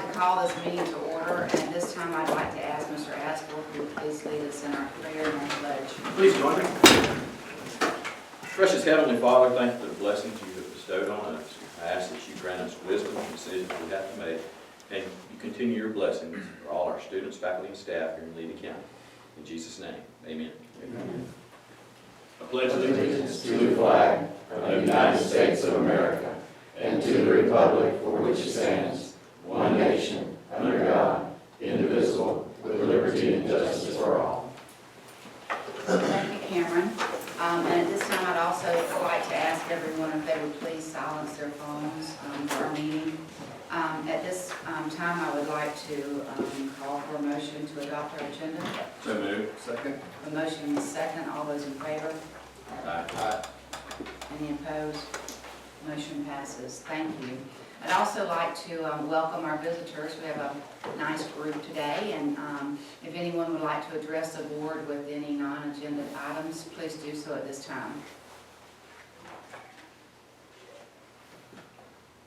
like to call this meeting to order, and at this time I'd like to ask Mr. Astor to please lead us in our prayer and our pledge. Please join me. Precious Heavenly Father, thank you for the blessings you have bestowed on us. I ask that you grant us wisdom in the decisions we have to make, and you continue your blessings for all our students, faculty, and staff here in Levy County. In Jesus' name, amen. Amen. I pledge allegiance To the flag of the United States of America and to the republic for which it stands, one nation, under God, indivisible, with liberty and justice for all. Thank you, Cameron. And at this time I'd also like to ask everyone if they would please silence their phones for our meeting. At this time I would like to call for a motion to adopt our agenda. So moved. Second. A motion is second. All those in favor? Aye. Any opposed? Motion passes. Thank you. I'd also like to welcome our visitors. We have a nice group today, and if anyone would like to address the board with any non-agenda items, please do so at this time.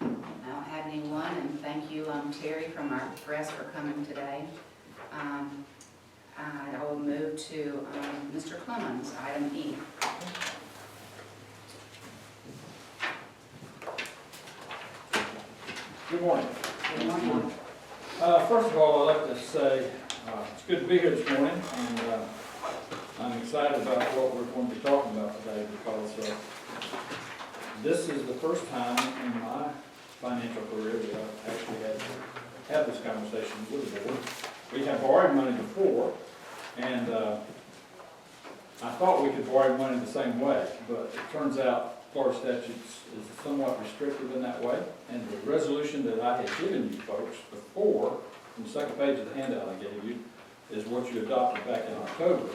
I don't have anyone, and thank you, Terry from our press for coming today. I will move to Mr. Clemens, item E. Good morning. Good morning. First of all, I'd like to say it's good to be here this morning, and I'm excited about what we're going to be talking about today because this is the first time in my financial career that I've actually had to have this conversation with the board. We have borrowed money before, and I thought we could borrow money the same way, but it turns out Florida statutes is somewhat restrictive in that way, and the resolution that I had given you folks before, from the second page of the handout I gave you, is what you adopted back in October.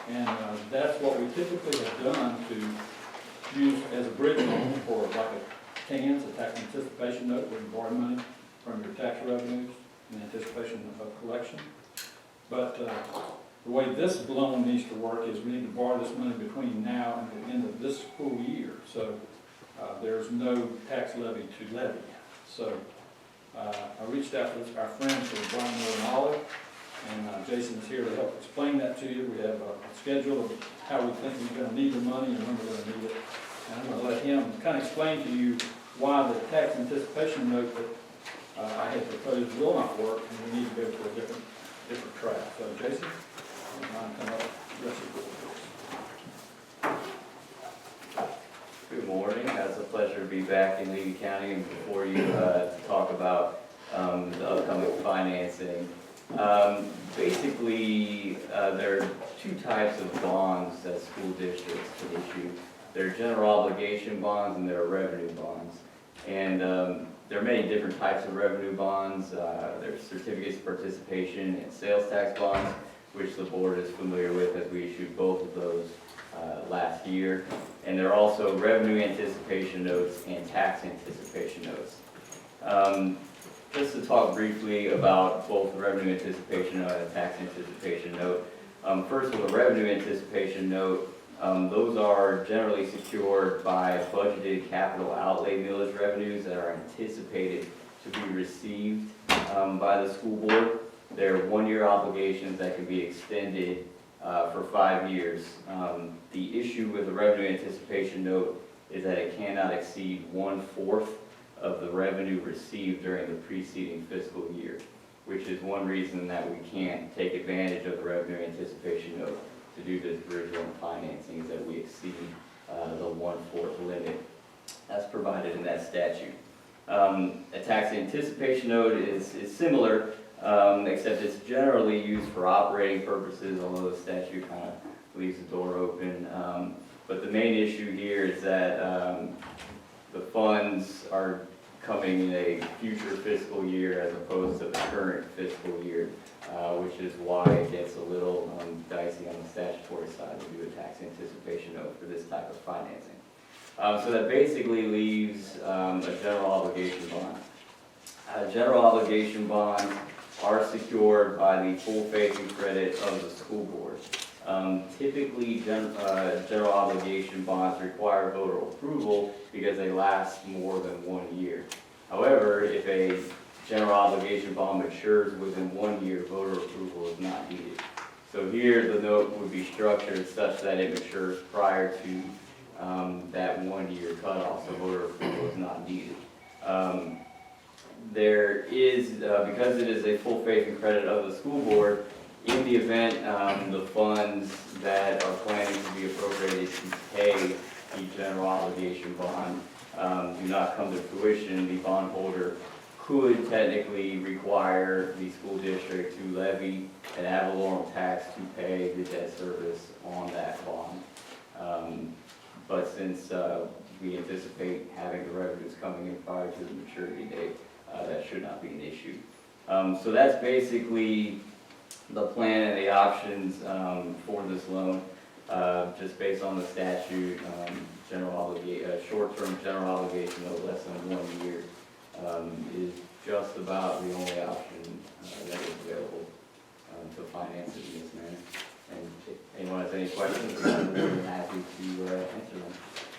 And that's what we typically have done to use as a bridge loan for like a TANs, a tax anticipation note, where you borrow money from your tax revenues in anticipation of collection. But the way this loan needs to work is we need to borrow this money between now and the end of this school year. So there's no tax levy to levy. So I reached out to our friends from Brian Moore and Olive, and Jason is here to help explain that to you. We have a schedule of how we think we're going to need the money and when we're going to need it. And I'm going to let him kind of explain to you why the tax anticipation note that I had proposed will not work, and we need to go to a different track. So Jason? Good morning. It's a pleasure to be back in Levy County and before you to talk about the upcoming financing. Basically, there are two types of bonds that school districts can issue. There are general obligation bonds and there are revenue bonds. And there are many different types of revenue bonds. There's certificates of participation and sales tax bonds, which the board is familiar with as we issued both of those last year. And there are also revenue anticipation notes and tax anticipation notes. Just to talk briefly about both the revenue anticipation note and tax anticipation note. First, with a revenue anticipation note, those are generally secured by budgeted capital outlay millage revenues that are anticipated to be received by the school board. They're one-year obligations that can be extended for 5 years. The issue with the revenue anticipation note is that it cannot exceed 1/4 of the revenue received during the preceding fiscal year, which is one reason that we can't take advantage of the revenue anticipation note to do this bridge loan financing, is that we exceed the 1/4 limit that's provided in that statute. A tax anticipation note is similar, except it's generally used for operating purposes, although the statute kind of leaves the door open. But the main issue here is that the funds are coming in a future fiscal year as opposed to the current fiscal year, which is why it gets a little dicey on the statutory side to do a tax anticipation note for this type of financing. So that basically leaves a general obligation bond. General obligation bonds are secured by the full faith and credit of the school board. Typically, general obligation bonds require voter approval because they last more than 1 year. However, if a general obligation bond matures within 1 year, voter approval is not needed. So here, the note would be structured such that it matures prior to that 1 year cutoff, so voter approval is not needed. There is, because it is a full faith and credit of the school board, in the event the funds that are planning to be appropriated to pay the general obligation bond do not come to fruition, the bondholder could technically require the school district to levy an ad valorem tax to pay the debt service on that bond. But since we anticipate having the revenues coming in prior to the maturity date, that should not be an issue. So that's basically the plan and the options for this loan. Just based on the statute, short-term general obligation no less than 1 year is just about the only option that is available to finance it in this manner. And if anyone has any questions, I'm more than happy to answer them.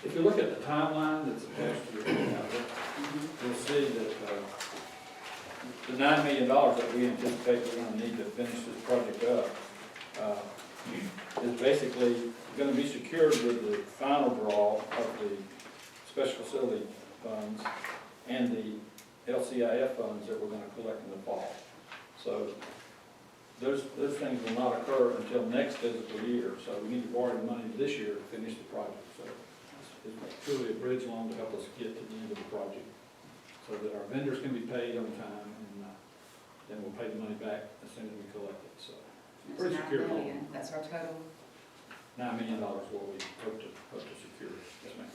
If you look at the timeline that's attached to your email, you'll see that the $9 million that we anticipate we're gonna need to finish this project up is basically gonna be secured with the final draw of the special facility funds and the LCIF funds that we're gonna collect in the fall. So those things will not occur until next fiscal year, so we need to borrow the money this year to finish the project. So it's truly a bridge loan to help us get to the end of the project, so that our vendors can be paid on time, and then we'll pay the money back as soon as we collect it, so. It's Pretty 9 secure million. loan. That's our total. $9 million is what we hope to secure. Yes, ma'am.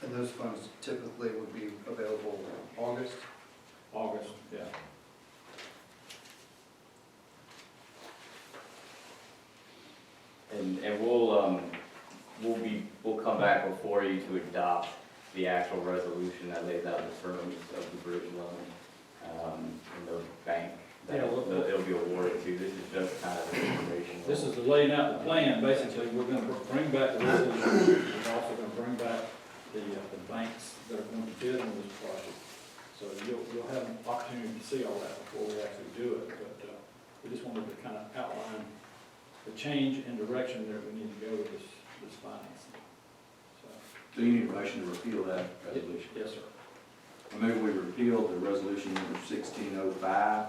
And those funds typically would be available August? August, yeah. And we'll come back before you to adopt the actual resolution that lays out the terms of the bridge loan, and the bank that Yeah, it'll be awarded to. This is just kind of information. This is the laying out the plan, basically, we're gonna bring back the resolution, we're also gonna bring back the banks that are going to bid on this project. So you'll have an opportunity to see all that before we actually do it, but, we just wanted to kind of outline the change in direction that we need to go with this financing. So you need a motion to repeal that resolution? Yes, sir. I move we repeal the resolution number 1605,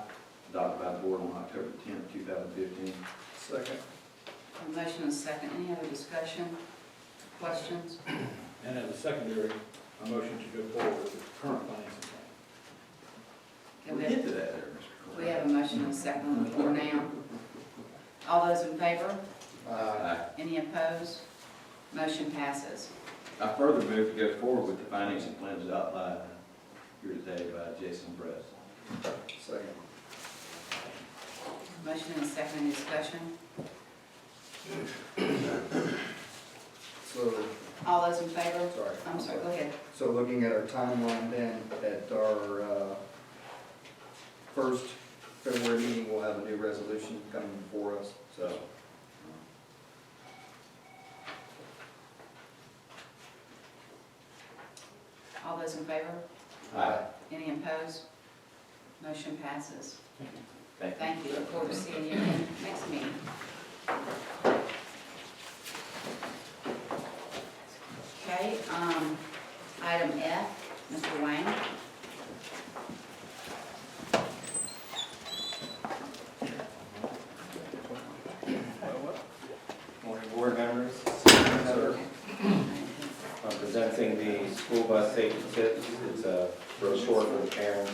adopted by the board on October 10th, 2015. Second. A motion and a second. Any other discussion, questions? And as a secondary, a motion to go forward with the current financing plan. Okay, We'll get to that there, Mr. we have a motion and a second on the floor now. All those in favor? Aye. Any opposed? Motion passes. I further move to go forward with the financing plans outlined here today by Jason Press. Second. Motion and a second. Any discussion? So, All those in favor? sorry. I'm sorry, go ahead. So looking at our timeline then, at our first February meeting, we'll have a new resolution coming before us, so. All those in favor? Aye. Any opposed? Motion passes. Thank you. Thank you. Look forward to seeing you next meeting. Okay, item F, Mr. Wayne. Morning, board members. I'm presenting the school bus safety tips. It's a brochure for the parents.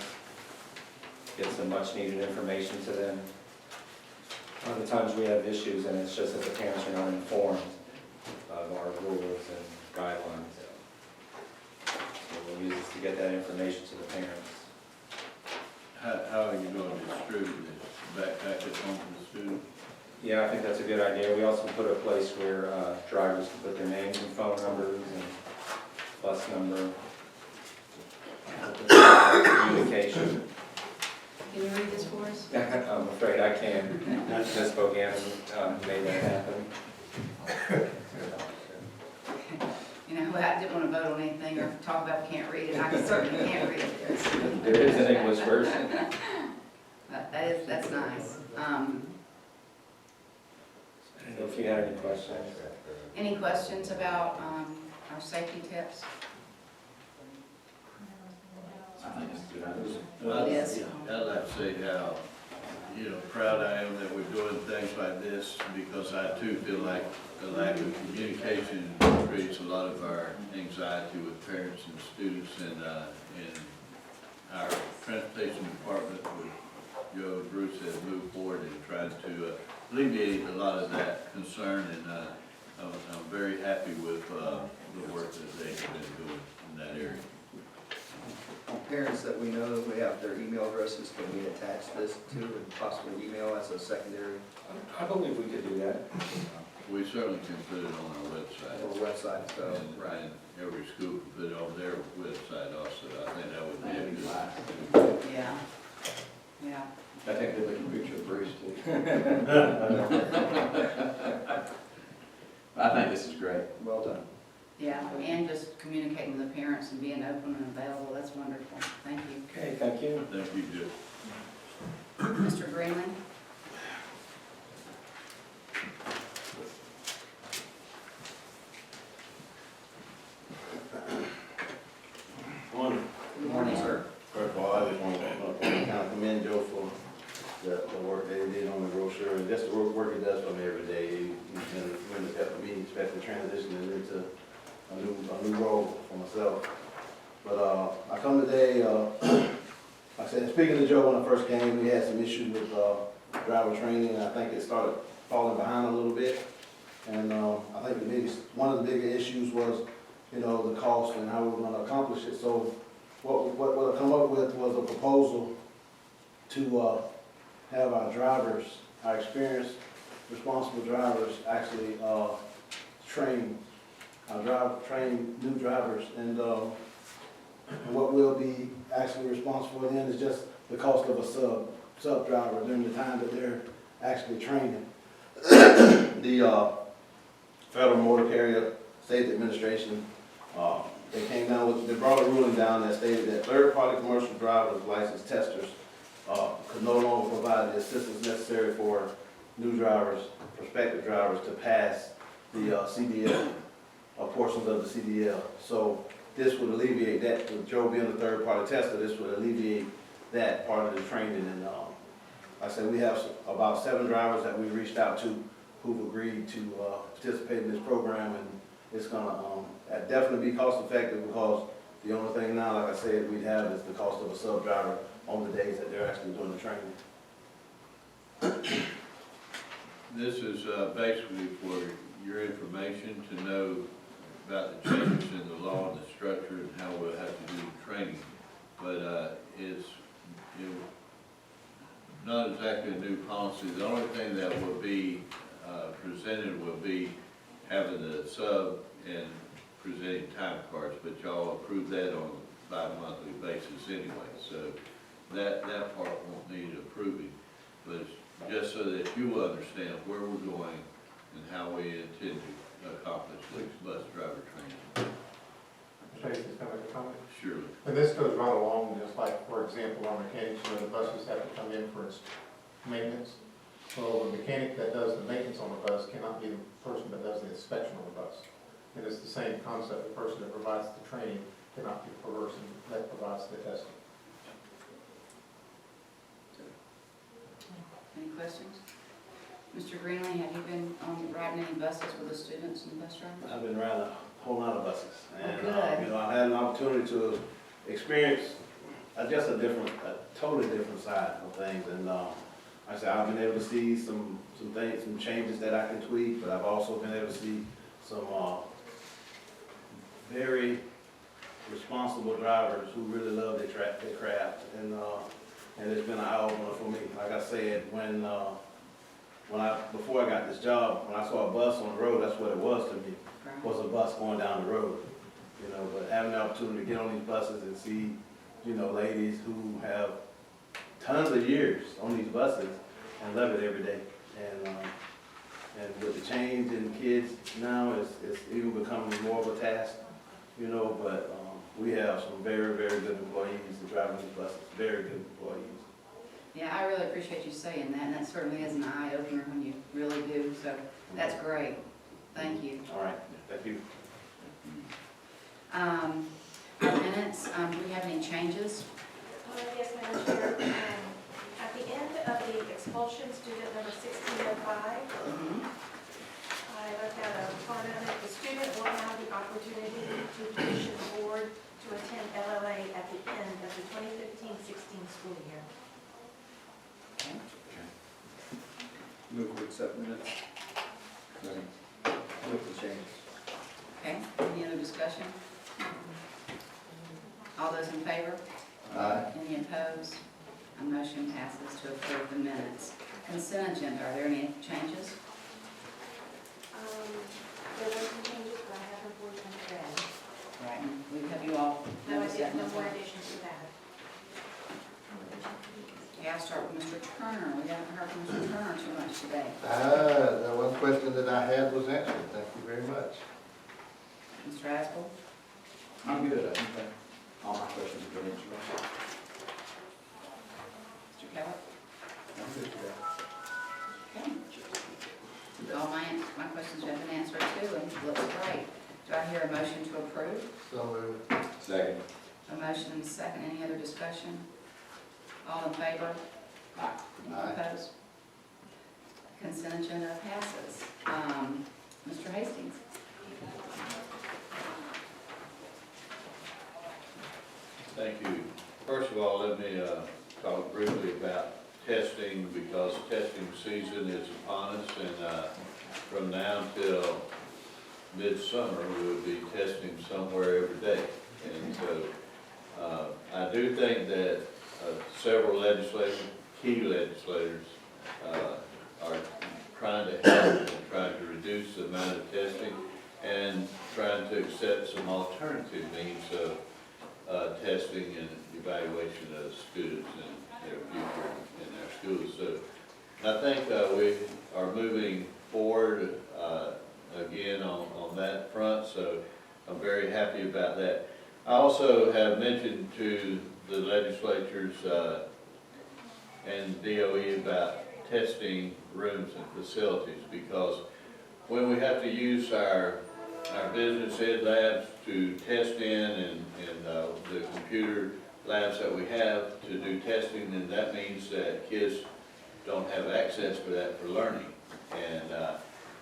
Get some much needed information to them. A lot of times we have issues and it's just that the parents are not informed of our rules and guidelines. So we'll use this to get that information to the parents. How are you going to distribute this? Backpack it home to the student? Yeah, I think that's a good idea. We also put a place where drivers can put their names and phone numbers and bus number. Communication. Can you read this for us? I'm afraid I can. Ms. Bogan made that happen. You know Well, I didn't want to vote on anything or talk about can't read it. I certainly can't read it. There is an English version. That's nice. If you have any questions. Any questions about our safety tips? I think it's a good idea. Well, Yes. I'd like to say how, proud I am that we're doing things like this, because I too feel like the lack of communication creates a lot of our anxiety with parents and students, and our transportation department with Joe and Bruce has moved forward and tried to alleviate a lot of that concern, and I'm very happy with the work that they've been doing in that area. Parents that we know, we have their email addresses, can we attach this to and possibly email as a secondary I believe we could do that. We certainly can put it on our website. or website, so, And every school can put it on their website also. I think that would be a good. Yeah. Yeah. I think they're looking picture of Bruce too. I think this is great. well done. Yeah, and just communicating with the parents and being open and available, that's wonderful. Thank you. Okay, thank you. Thank you, Joe. Mr. Greenland? Morning. Good morning, sir. First of all, I just want to kind of commend Joe for the work that he did on the brochure, and just the work he does for me every day. He's been a tremendous help for me, especially transitioning into a new role for myself. But I come today, like I said, speaking to Joe when I first came, we had some issues with driver training, and I think it started falling behind a little bit. And I think one of the bigger issues was, the cost and how we were gonna accomplish it. So what I come up with was a proposal to have our drivers, our experienced, responsible drivers, actually train new drivers. And what we'll be actually responsible for then is just the cost of a sub driver during the time that they're actually training. The Federal Motor Carrier Safety Administration, they brought a ruling down that stated that third-party commercial drivers, licensed testers, could no longer provide the assistance necessary for new drivers, prospective drivers, to pass the CDL, portions of the CDL. So this would alleviate that. With Joe being a third-party tester, this would alleviate that part of the training. And like I said, we have about 7 drivers that we reached out to who've agreed to participate in this program, and it's gonna definitely be cost effective, because the only thing now, like I said, we'd have is the cost of a sub driver on the days that they're actually doing the training. This is basically for your information to know about the changes in the law and the structure and how we'll have to do the training. But it's not exactly a new policy. The only thing that will be presented will be having the sub and presenting time cards, but y'all approve that on a bi-monthly basis anyway, so that part won't need approving. But just so that you will understand where we're going and how we intend to accomplish this bus driver training. Tracy's gonna make a comment. Surely. And this goes right along, just like, for example, our mechanics, the buses have to come in for its maintenance. So the mechanic that does the maintenance on the bus cannot be the person that does the inspection on the bus. And it's the same concept, the person that provides the training cannot be the person that provides the testing. Any questions? Mr. Greenlee, have you been riding any buses with the students and bus drivers? I've been riding a whole lot of buses, and good. I've had an opportunity to experience just a totally different side of things. And like I said, I've been able to see some things, some changes that I can tweak, but I've also been able to see some very responsible drivers who really love their craft, and it's been an eye-opener for me. Like I said, before I got this job, when I saw a bus on the road, that's what it was to me, was a bus going down the road. But having the opportunity to get on these buses and see, ladies who have tons of years on these buses and love it every day. And with the change in kids now, it's even becoming more of a task you know, but, we have some very, very good employees that drive these buses, very good employees. Yeah, I really appreciate you saying that, and that certainly is an eye opener when you really do, so that's great. Thank you. All right, thank you. Our minutes, do we have any changes? Yes, Madam Chair. At the end of the expulsion, student number 1605, I left out a part of it. The student will have the opportunity to petition the board to attend LLA at the end of the 2015-16 school year. Move to accept minutes. With the changes. Okay, any other discussion? All those in favor? Aye. Any opposed? A motion passes to approve the minutes. Consent agenda, are there any changes? There were some changes, but I haven't voted them read. Right, and we have you all No, I noticed did that? no Ms. more White? additions to that. Okay, I'll start with Mr. Turner. We haven't heard from Mr. Turner too much today. The one question that I had was answered, thank you very much. Mr. Asple? I'm good, I think that all my questions have been answered. Mr. Kellett? I'm good to go. Okay. All my questions have been answered too, and it looks great. Do I hear a motion to approve? So moved. Second. A motion and a second. Any other discussion? All in favor? Any Aye. opposed? Consent agenda passes. Mr. Hastings? Thank you. First of all, let me talk briefly about testing, because testing season is upon us, and from now till midsummer, we will be testing somewhere every day. And so I do think that several legislators, key legislators, are trying to help and trying to reduce the amount of testing and trying to accept some alternative means of testing and evaluation of students and their future in their schools. So I think we are moving forward again on that front, so I'm very happy about that. I also have mentioned to the legislatures and DOE about testing rooms and facilities, because when we have to use our business ed labs to test in and the computer labs that we have to do testing, then that means that kids don't have access to that for learning. And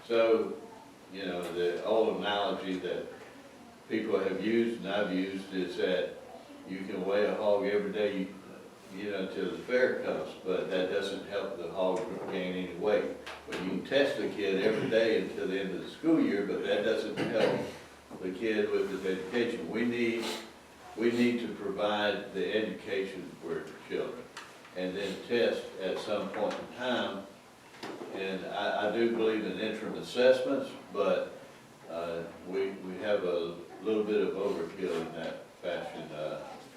so, you know, the old analogy that people have used and I've used is that you can weigh a hog every day, you know, until the fair comes, but that doesn't help the hog gain any weight. But you can test the kid every day until the end of the school year, but that doesn't help the kid with his education. We need to provide the education for children and then test at some point in time. And I do believe in interim assessments, but we have a little bit of overkill in that fashion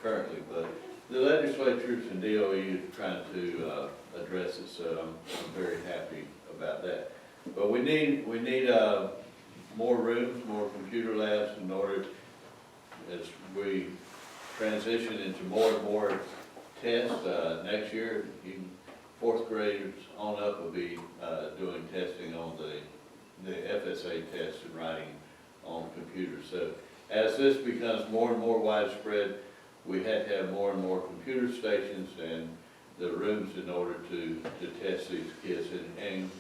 currently. But the legislatures and DOE are trying to address it, so I'm very happy about that. But we need more rooms, more computer labs in order, as we transition into more and more tests. Next year, fourth graders on up will be doing testing on the FSA test and writing on computers. So as this becomes more and more widespread, we have to have more and more computer stations and the rooms in order to test these kids and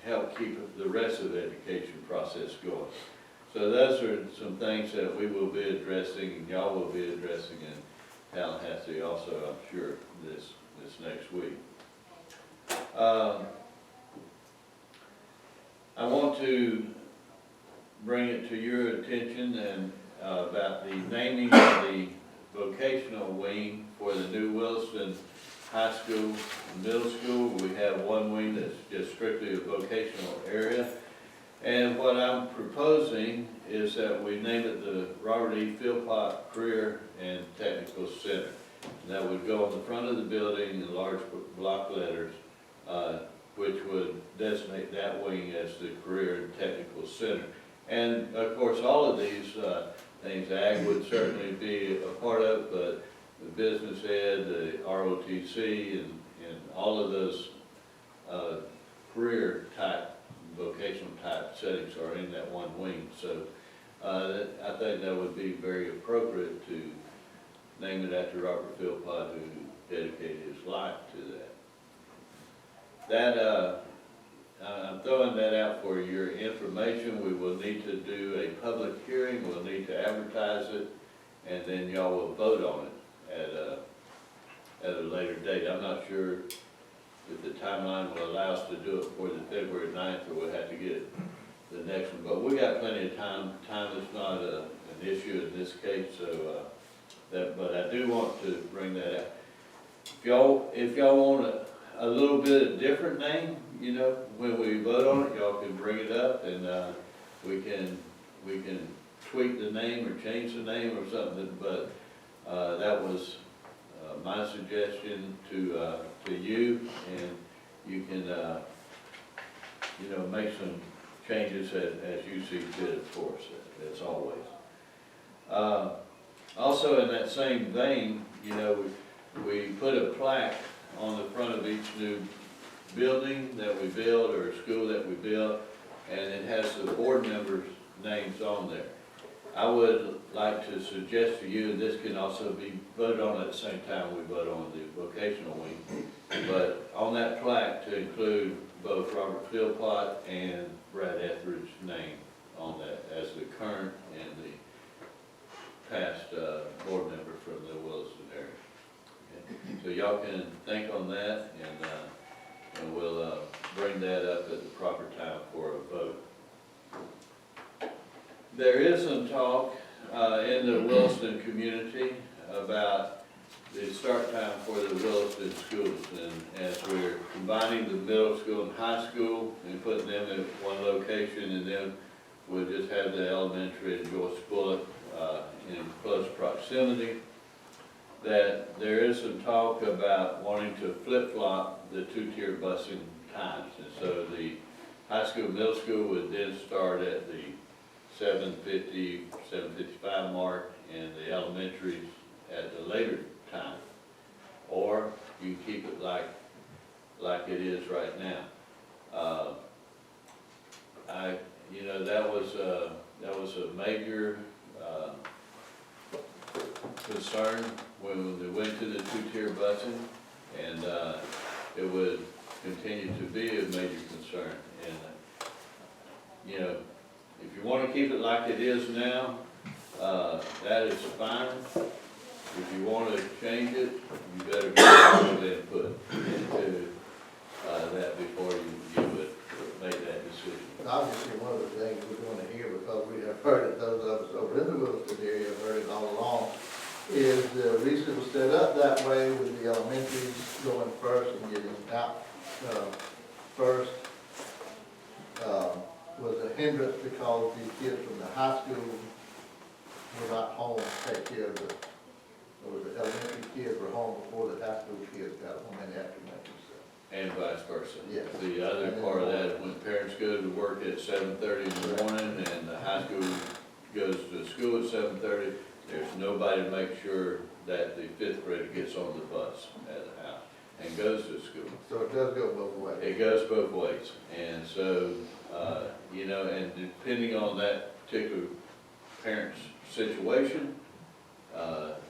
help keep the rest of the education process going. So those are some things that we will be addressing, and y'all will be addressing in Tallahassee also, I'm sure, this next week. I want to bring it to your attention and about the naming of the vocational wing for the new Williston High School and Middle School. We have one wing that's just strictly a vocational area. And what I'm proposing is that we name it the Robert E. Philpott Career and Technical Center. And that would go on the front of the building in large block letters, which would designate that wing as the Career and Technical Center. And of course, all of these things. Ag would certainly be a part of, but the business ed, the ROTC, and all of those career type, vocational type settings are in that one wing. So I think that would be very appropriate to name it after Robert Philpott, who dedicated his life to that. I'm throwing that out for your information. We will need to do a public hearing, we'll need to advertise it, and then y'all will vote on it at a later date. I'm not sure if the timeline will allow us to do it before the February 9th, or we'll have to get the next one. But we got plenty of time. Time is not an issue in this case, so but I do want to bring that up. If y'all want a little bit of different name, you know, when we vote on it, y'all can bring it up, and we can tweak the name or change the name or something. But that was my suggestion to you, and you can you know, make some changes as you see fit, of course, as always. Also, in that same vein, you know, we put a plaque on the front of each new building that we build or school that we build, and it has the board members' names on there. I would like to suggest to you, this can also be voted on at the same time we vote on the vocational wing, but on that plaque to include both Robert Philpott and Brad Etheridge's name on that as the current and the past board member from the Williston area. Okay. So y'all can think on that, and we'll bring that up at the proper time for a vote. There is some talk in the Williston community about the start time for the Williston schools, and as we're combining the middle school and high school and putting them in one location, and then we'll just have the elementary and Joyce Bullock in close proximity, that there is some talk about wanting to flip-flop the two-tier busing times. And so the high school, middle school would then start at the 7:50, 7:55 mark, and the elementaries at the later time. Or you keep it like it is right now. You know, that was a major concern when they went to the two-tier busing, and it would continue to be a major concern. And you know, if you want to keep it like it is now, that is fine. If you want to change it, you better get some input into that before you would make that decision. Obviously, one of the things we're going to hear, because we have heard it, those of us over in the Williston area have heard it all along, is the reason it was set up that way with the elementaries going first and getting out first was a hindrance because these kids from the high school were not home to take care of the elementary kids were home before the high school kids got home in the afternoon. And vice versa. Yes. The other part of that, when parents go to work at 7:30 in the morning and the high school goes to school at 7:30, there's nobody to make sure that the fifth grader gets on the bus at the house and goes to school. So it does go both ways. It goes both ways. And so, you know, and depending on that particular parent's situation,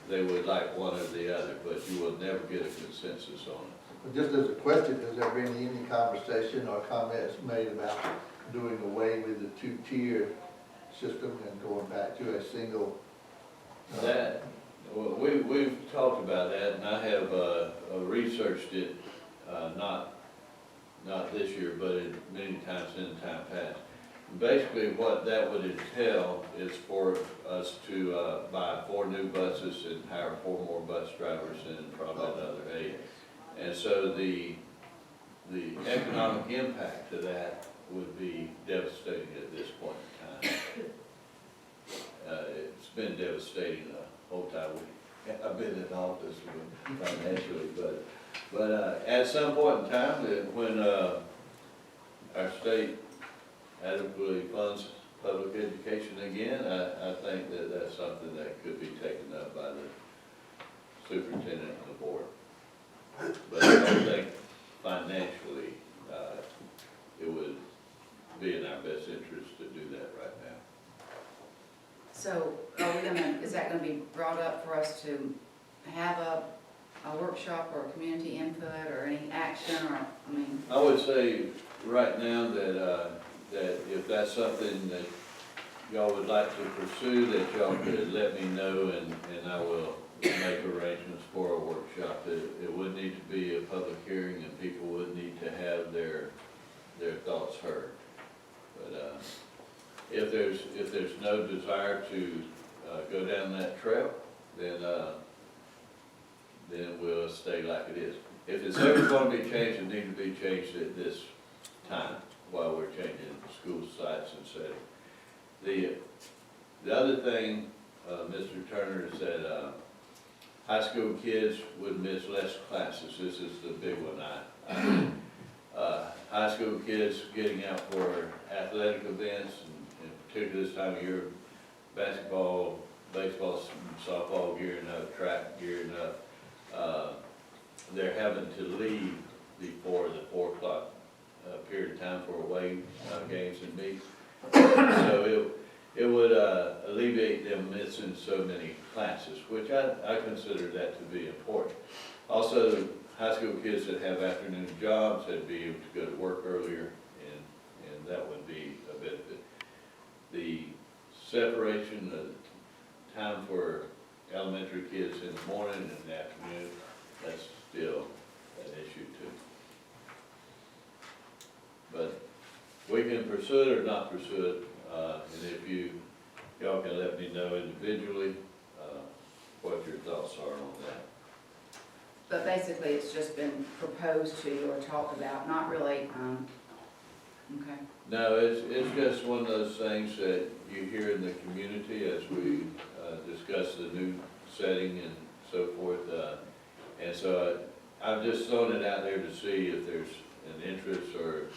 they would like one or the other, but you will never get a consensus on it. Just as a question, has there been any conversation or comments made about doing away with the two-tier system and going back to a single? Well, we've talked about that, and I have researched it, not this year, but many times in the time past. Basically, what that would entail is for us to buy 4 new buses and hire 4 more bus drivers and probably another 8. And so the economic impact to that would be devastating at this point in time. It's been devastating the whole time I've been in office financially, but at some point in time, when our state adequately funds public education again, I think that that's something that could be taken up by the superintendent and the board. But I don't think financially, it would be in our best interest to do that right now. So are we gonna, is that gonna be brought up for us to have a workshop or community input or any action or, I mean? I would say right now that, that if that's something that y'all would like to pursue, that y'all could let me know and I will make arrangements for a workshop. It would need to be a public hearing and people would need to have their thoughts heard. But, if there's no desire to, go down that trail, then we'll stay like it is. If it's ever gonna be changed, it needs to be changed at this time while we're changing school sites and settings. The other thing, Mr. Turner said, high school kids would miss less classes. This is the big one. High school kids getting out for athletic events, and particularly this time of year, basketball, baseball, softball gearing up, track gearing up. They're having to leave before the 4 o'clock period of time for away games and meets. So it would alleviate them missing so many classes, which I consider that to be important. Also, high school kids that have afternoon jobs, that'd be able to go to work earlier, and that would be a benefit. The separation of time for elementary kids in the morning and in the afternoon, that's still an issue too. But we can pursue it or not pursue it, and if y'all can let me know individually what your thoughts are on that. But basically, it's just been proposed to you or talked about, not really, okay. No, it's just one of those things that you hear in the community as we discuss the new setting and so forth. And so I've just thrown it out there to see if there's an interest or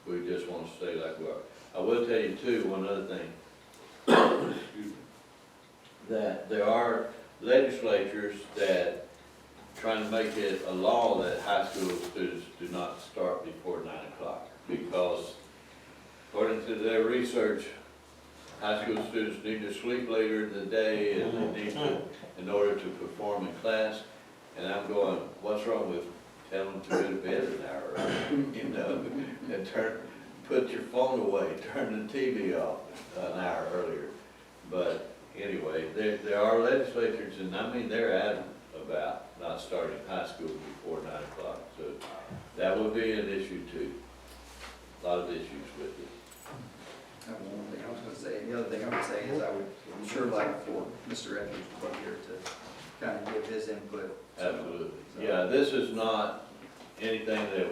we just want to stay like we are. I will tell you too, one other thing, that there are legislatures that trying to make it a law that high school students do not start before 9 o'clock, because according to their research, high school students need to sleep later in the day and they need to, in order to perform in class. And I'm going, what's wrong with telling them to go to bed an hour early, you know, and put your phone away, turn the TV off an hour earlier. But anyway, there are legislatures, and I mean, they're adamant about not starting high school before 9 o'clock. So that would be an issue too. A lot of issues with it. That's one thing I was gonna say. The other thing I would say is I would sure like for Mr. Edwards to be here to kind of give his input. Absolutely. Yeah, this is not anything that,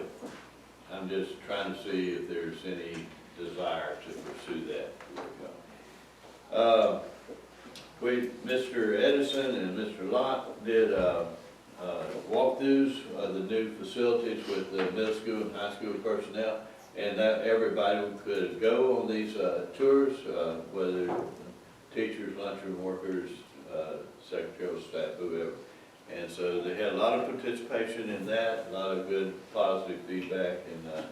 I'm just trying to see if there's any desire to pursue that. Mr. Edison and Mr. Lott did walkthroughs of the new facilities with the middle school and high school personnel, and that everybody could go on these tours, whether teachers, lunchroom workers, secretarial staff, whoever. And so they had a lot of participation in that, a lot of good positive feedback, and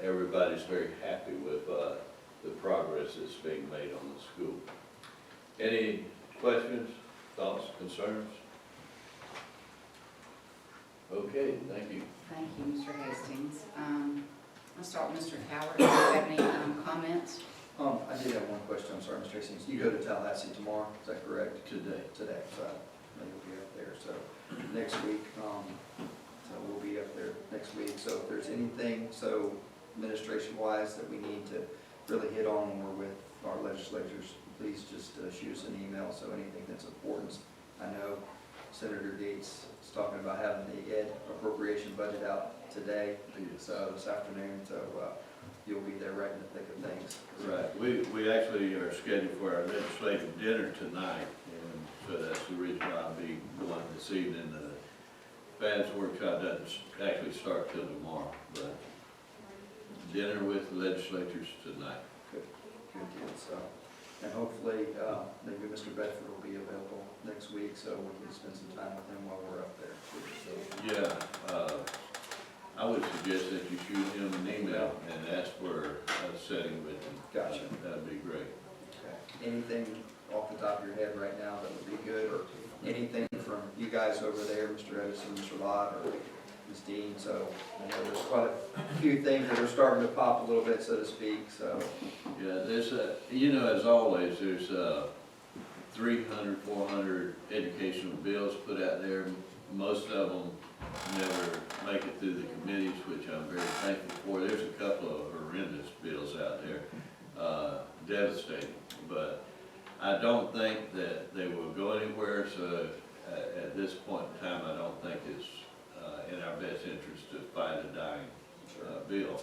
everybody's very happy with the progress that's being made on the school. Any questions, thoughts, concerns? Okay, thank you. Thank you, Mr. Hastings. I'll start with Mr. Coward. Do you have any comments? I did have one question. I'm sorry, Mr. Hastings. You go to Tallahassee tomorrow, is that correct? Today. Today, so you'll be up there. So next week, so we'll be up there next week. So if there's anything, so administration-wise, that we need to really hit on when we're with our legislators, please just shoot us an email. So anything that's important. I know Senator Gates is talking about having the ed appropriation budget out today, so this afternoon, so you'll be there right in the thick of things. Right. We actually are scheduled for our legislative dinner tonight, and so that's the reason why I'll be going this evening. The FABS workshop doesn't actually start till tomorrow, but dinner with the legislators tonight. Good. good deal, so. And hopefully, maybe Mr. Bedford will be available next week, so we can spend some time with him while we're up there. So, Yeah, I would suggest that you shoot him an email and ask for a setting with him. Gotcha. That'd be great. Okay. Anything off the top of your head right now that would be good, or anything from you guys over there, Mr. Edison, Mr. Lott, or Ms. Dean? So I know there's quite a few things that are starting to pop a little bit, so to speak, so. Yeah, there's as always, there's 300, 400 educational bills put out there. Most of them never make it through the committees, which I'm very thankful for. There's a couple of horrendous bills out there, devastating. But I don't think that they will go anywhere, so at this point in time, I don't think it's in our best interest to fight a dying bill.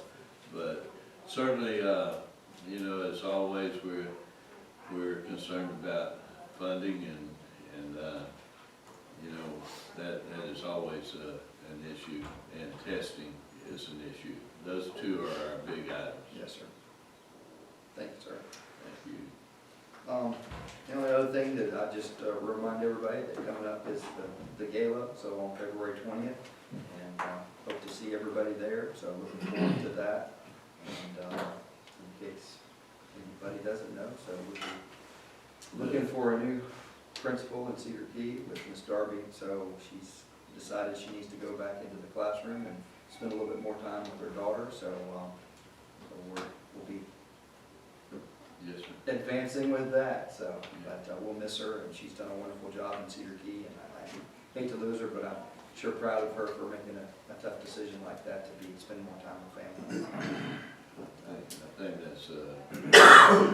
But certainly, as always, we're concerned about funding and that is always an issue, and testing is an issue. Those two are our big items. Yes, sir. Thank you, sir. Thank you. The only other thing that I just remind everybody that coming up is the gala, so on February 20th, and hope to see everybody there, so looking forward to that. And in case anybody doesn't know, so we'll be looking for a new principal in Cedar Key with Miss Darby, so she's decided she needs to go back into the classroom and spend a little bit more time with her daughter, so we'll be Yes, sir. advancing with that, so, but we'll miss her, and she's done a wonderful job in Cedar Key, and I hate to lose her, but I'm sure proud of her for making a tough decision like that to be spending more time with family. I think that's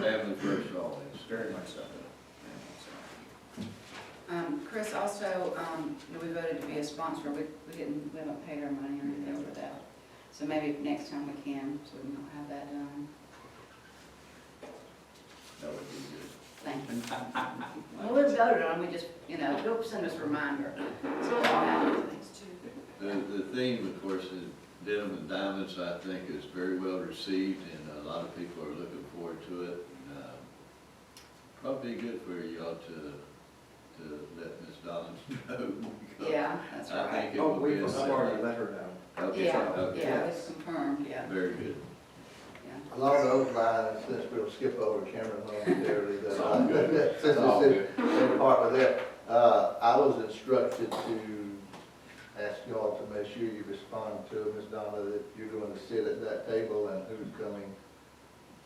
family first always. Very much so. Chris, also, we voted to be a sponsor, we haven't paid our money or anything for that. So maybe next time we can, so we don't have that done. That would be good. Thank you. Well, we voted on, we just, it'll send us a reminder. So we'll have things too. The theme, of course, is Denim and Diamonds, I think, is very well received, and a lot of people are looking forward to it. And, probably good for y'all to let Ms. Dollins know. because Yeah, that's I right. think it will be a I've already let her know. Okay, Yeah, okay. yeah, it's confirmed, yeah, Very good. yeah. Along those lines, since we'll skip over Cameron momentarily, It's all good. since It's all it's in part of that, I was instructed to ask y'all to make sure you respond to Ms. Donna that you're going to sit at that table and who's coming,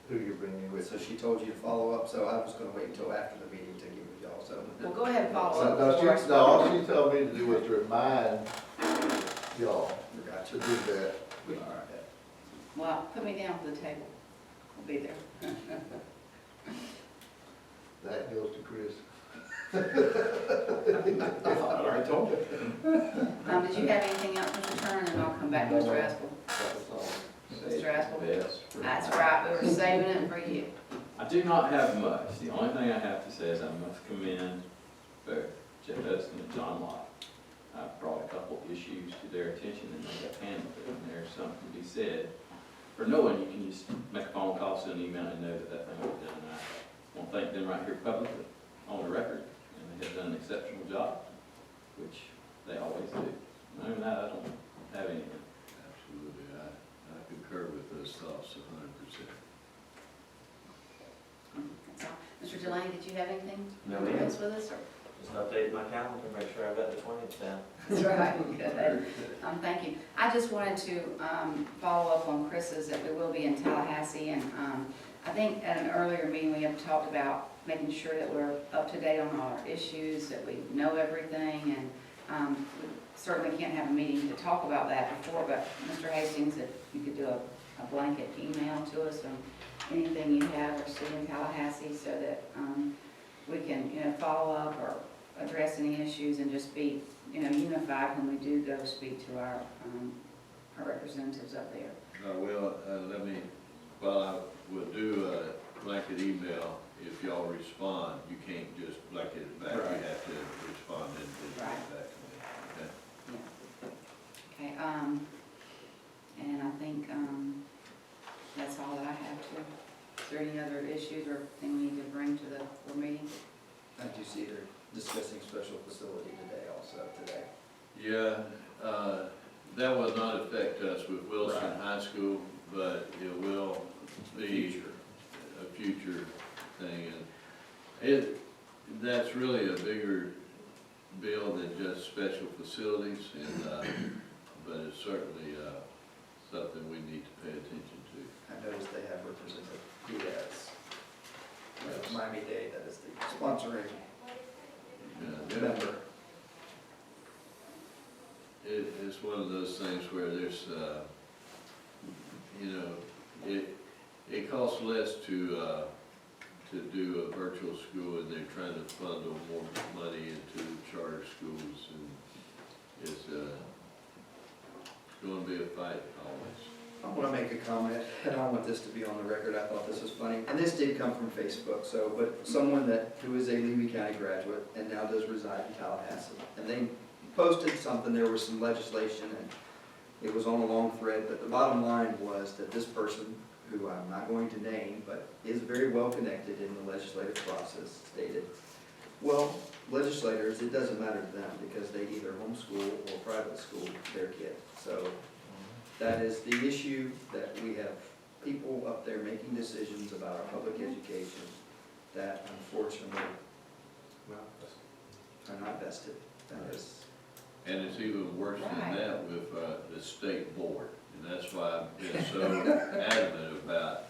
who you're bringing with. So she told you to follow up, so I was gonna wait until after the meeting to get with y'all, so. Well, go ahead and follow So, up. no, before I no, all she told me to do was to remind y'all Gotcha. to do that. All right. Well, put me down for the table. I'll be there. That goes to Chris. I already told you. Did you have anything else, Mr. Turner, and then I'll come back to Mr. Aspel? Mr. Aspel? Yes. That's right, we were saving it for you. I do not have much. The only thing I have to say is I must commend both Jeff Hudson and John Lott. I brought a couple issues to their attention and they have handled it, and there's something to be said for knowing you can just make a phone call, send an email, and know that thing was done. And I want to thank them right here publicly, on the record, and they have done an exceptional job, which they always do. Other than that, I don't have anything. Absolutely. I concur with those thoughts 100%. That's all. Mr. Delaney, did you have anything No, to ma'am. discuss with us, or? Just update my calendar, make sure I've got the 20th down. That's right, good. Thank you. I just wanted to follow up on Chris's, that we will be in Tallahassee, and I think at an earlier meeting, we have talked about making sure that we're up to date on all our issues, that we know everything, and we certainly can't have a meeting to talk about that before, but Mr. Hastings, if you could do a blanket email to us on anything you have or see in Tallahassee, so that we can, follow up or address any issues and just be, unified when we do go speak to our representatives up there. While I will do a blanket email, if y'all respond, you can't just blanket it back. You Right. have to respond and get Right. it back to me. Okay? Okay, and I think that's all that I have to. Is there there any other issues or thing we need to bring to the board meeting? I do see they're discussing special facility today. Yeah, that will not affect us with Wilson Right. High School, but it will be a future thing. And that's really a bigger bill than just special facilities, and, but it's certainly, something we need to pay attention to. I noticed they have Representative Diaz, Yes. Miami-Dade, that is the sponsoring Yeah, member. It's one of those things where there's, you know, it costs less to do a virtual school, and they're trying to funnel more money into charter schools, and it's going to be a fight always. I want to make a comment, and I want this to be on the record. I thought this was funny, and this did come from Facebook. So, but someone who is a Levy County graduate and now does reside in Tallahassee, and they posted something. There was some legislation, and it was on a long thread. But the bottom line was that this person, who I'm not going to name, but is very well connected in the legislative process, stated, "Well, legislators, it doesn't matter to them because they either homeschool or private school their kid." So that is the issue, that we have people up there making decisions about our public education that unfortunately, well, are not vested. That is, And it's even worse than Right. that with the state board. And that's why I've been so adamant about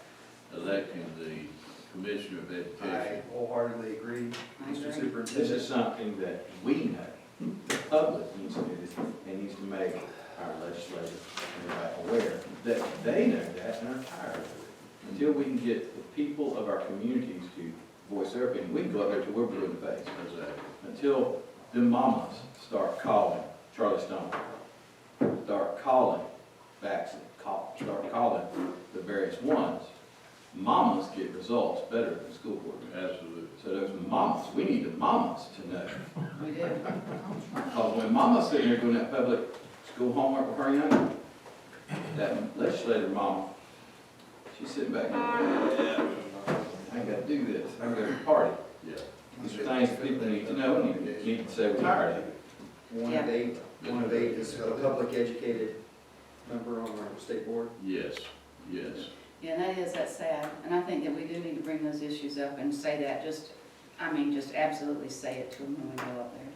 electing the Commissioner of I Education. wholeheartily agree, I Mr. agree. Superintendent. This is something that we know, the public needs to do this, and needs to make our legislators aware that they know that and are tired of it. Until we can get the people of our communities to voice their opinion, we can go up there till we're blue in the face. Exactly. Until the mamas start calling Charlie Stone, start calling Baxter, start calling the various ones, mamas get results better than school board members. Absolutely. So those mamas, we need the mamas to know. We do. Because when mama's sitting there doing that public school homework with her young, that legislator mama, she's sitting back going, yeah, I ain't gotta do this, I gotta party. Yeah. These are things that people need to know, and need to say we're tired of it. One of eight is a public educated member on our state board. Yes, yes. Yeah, that's sad, and I think that we do need to bring those issues up and say that, just absolutely say it to them when we go up there.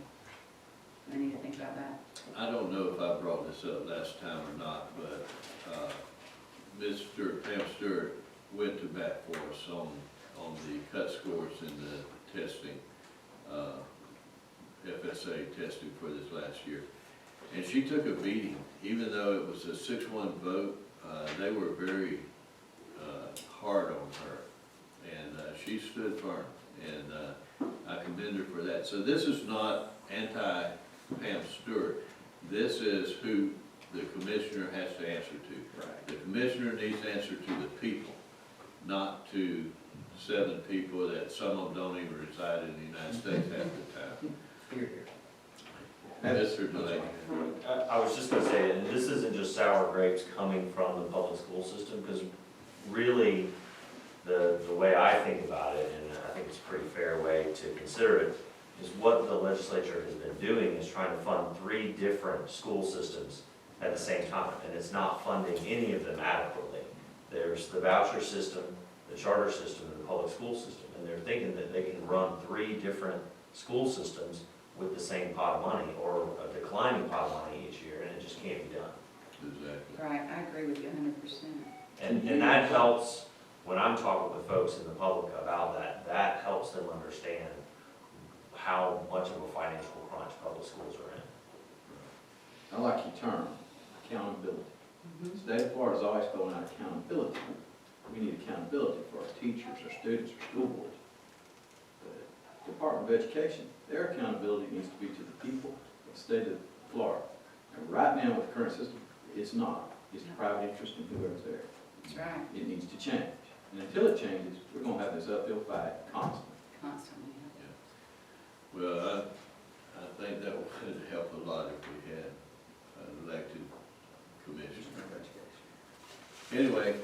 They need to think about that. I don't know if I brought this up last time or not, but Pam Stewart went to bat for us on the cut scores in the testing, FSA testing for this last year. And she took a beating, even though it was a 6-1 vote. They were very hard on her, and she stood firm, and I commend her for that. So this is not anti-Pam Stewart. This is who the commissioner has to answer to. Right. The commissioner needs to answer to the people, not to 7 people that some of them don't even reside in the United States half the time. Here, here. Mr. Delaney. I was just gonna say, and this isn't just sour grapes coming from the public school system, because really, the way I think about it, and I think it's a pretty fair way to consider it, is what the legislature has been doing is trying to fund 3 different school systems at the same time, and it's not funding any of them adequately. There's the voucher system, the charter system, and the public school system, and they're thinking that they can run 3 different school systems with the same pot of money, or a declining pot of money each year, and it just can't be done. Exactly. Right, I agree with you 100%. And that helps, when I'm talking with folks in the public about that, that helps them understand how much of a financial crunch public schools are in. I like your term, accountability. The state of Florida's always going out accountability. We need accountability for our teachers, our students, our school boards. The Department of Education, their accountability needs to be to the people of the state of Florida. And right now, with the current system, it's not. It's the private interest in whoever's there. That's right, It needs to change. And until it changes, we're gonna have this uphill fight constantly. constantly. Well, I think that would help a lot if we had an elected commissioner. Anyway,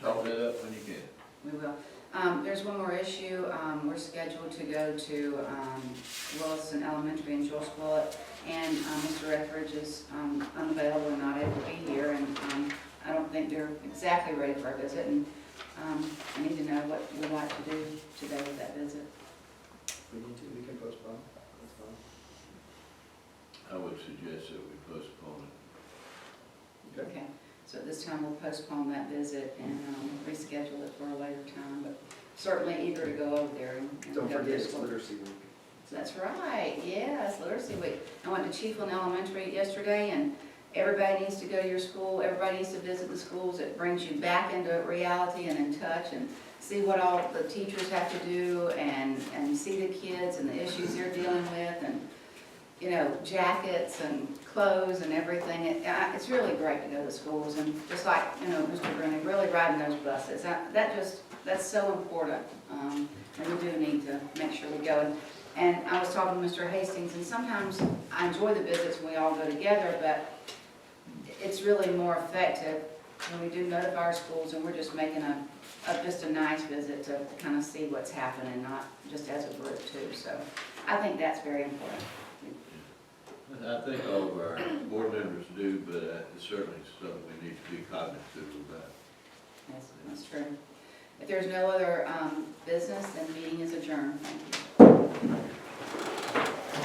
talk that up when you can. We will. There's one more issue. We're scheduled to go to Williston Elementary in Joel School, and Mr. Etheridge is unavailable and not able to be here, and I don't think they're exactly ready for our visit, and I need to know what you'd like to do today with that visit. We need to, we can postpone. That's fine. I would suggest that we postpone it. Okay, so at this time, we'll postpone that visit and reschedule it for a later time, but certainly eager to go over there and Don't go to forget, their it's school. Literacy Week. That's right, yes, Literacy Week. I went to Chiefland Elementary yesterday, and everybody needs to go to your school, everybody needs to visit the schools. It brings you back into reality and in touch, and see what all the teachers have to do, and see the kids and the issues they're dealing with, and, you know, jackets and clothes and everything. It's really great to go to the schools, and just like, you know, Mr. Rooney, really riding those buses. That's so important, and we do need to make sure we go. And I was talking to Mr. Hastings, and sometimes I enjoy the visits when we all go together, but it's really more effective when we do notify our schools, and we're just making just a nice visit to kind of see what's happening, not just as a group too. So I think that's very important. I think all of our board members do, but it's certainly something we need to be cognitive about. Yes, that's true. If there's no other business, then the meeting is adjourned. Thank you.